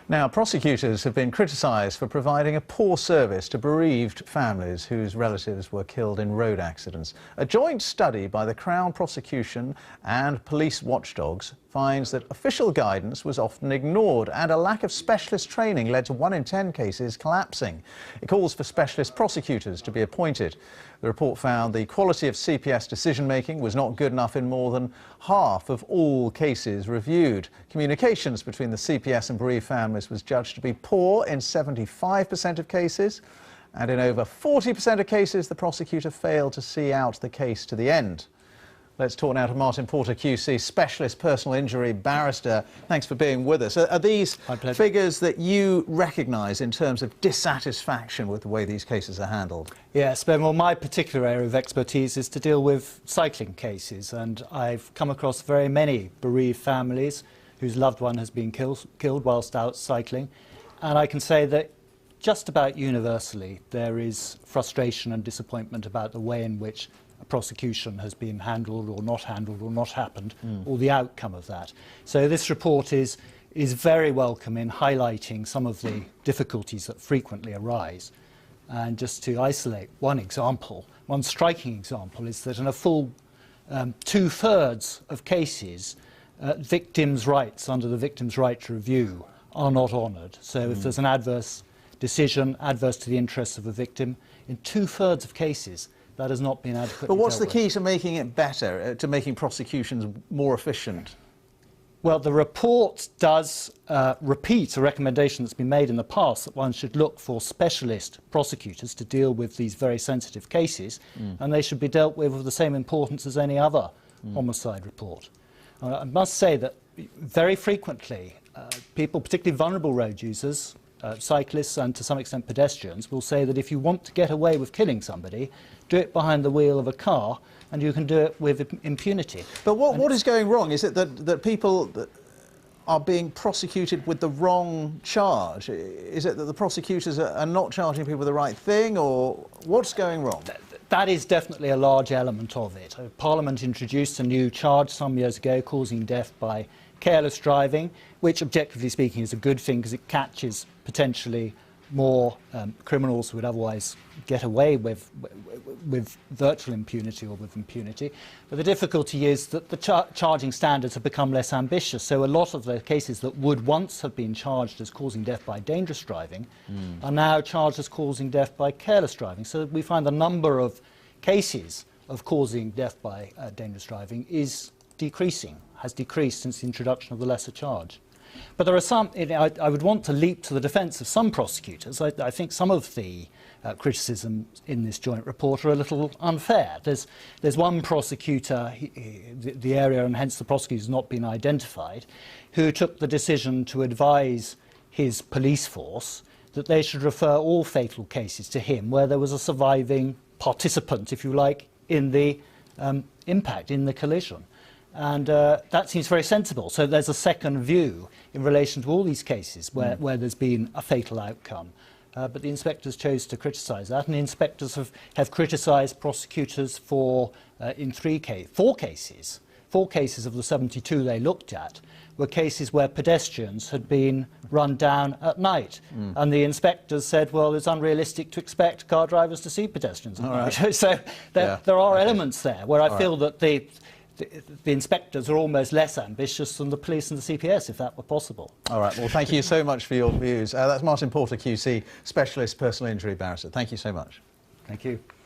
Now, prosecutors have been criticised for providing a poor service to bereaved families whose relatives were killed in road accidents. A joint study by the Crown Prosecution and police watchdogs finds that official guidance was often ignored and a lack of specialist training led to 1 in 10 cases collapsing. It calls for specialist prosecutors to be appointed. The report found the quality of CPS decision-making was not good enough in more than half of all cases reviewed. Communications between the CPS and bereaved families was judged to be poor in 75% of cases, and in over 40% of cases the prosecutor failed to see out the case to the end. Let's talk now to Martin Porter QC, specialist personal injury barrister. Thanks for being with us. Are these figures that you recognise in terms of dissatisfaction with the way these cases are handled? Yes, Ben, well, my particular area of expertise is to deal with cycling cases, and I've come across very many bereaved families whose loved one has been killed whilst out cycling, and I can say that just about universally there is frustration and disappointment about the way in which a prosecution has been handled or not happened, or the outcome of that. So this report is very welcome in highlighting some of the difficulties that frequently arise. And just to isolate one example, one striking example is that in a full 2/3 of cases, victims' rights under the Victims' Right Review are not honoured. So if there's an adverse decision, adverse to the interests of a victim, in 2/3 of cases, that has not been adequately But what's dealt the with. key to making it better, to making prosecutions more efficient? Well, the report does repeat a recommendation that's been made in the past that one should look for specialist prosecutors to deal with these very sensitive cases, and they should be dealt with the same importance as any other homicide report. I must say that very frequently people, particularly vulnerable road users, cyclists and to some extent pedestrians, will say that if you want to get away with killing somebody, do it behind the wheel of a car and you can do it with impunity. But what is going wrong? Is it that people are being prosecuted with the wrong charge? Is it that the prosecutors are not charging people with the right thing, or what's going wrong? That is definitely a large element of it. Parliament introduced a new charge some years ago, causing death by careless driving, which objectively speaking is a good thing because it catches potentially more criminals who would otherwise get away with virtual impunity or with impunity. But the difficulty is that the charging standards have become less ambitious, so a lot of the cases that would once have been charged as causing death by dangerous driving are now charged as causing death by careless driving. So we find the number of cases of causing death by dangerous driving is decreasing, has decreased since the introduction of the lesser charge. But there are some, I would want to leap to the defence of some prosecutors. I think some of the criticisms in this joint report are a little unfair. There's one prosecutor, the area and hence the prosecutor has not been identified, who took the decision to advise his police force that they should refer all fatal cases to him where there was a surviving participant, if you like, in the impact, in the collision. And that seems very sensible. So there's a second view in relation to all these cases where there's been a fatal outcome. But the inspectors chose to criticise that, and the inspectors have criticised prosecutors for, in four cases. 4 cases of the 72 they looked at were cases where pedestrians had been run down at night. And the inspectors said, well, it's unrealistic to expect car drivers to see pedestrians at night. So there are elements there where I feel that the inspectors are almost less ambitious than the police and the CPS, if that were possible. All right, well, thank you so much for your views. That's Martin Porter QC, specialist personal injury barrister. Thank you so much. Thank you.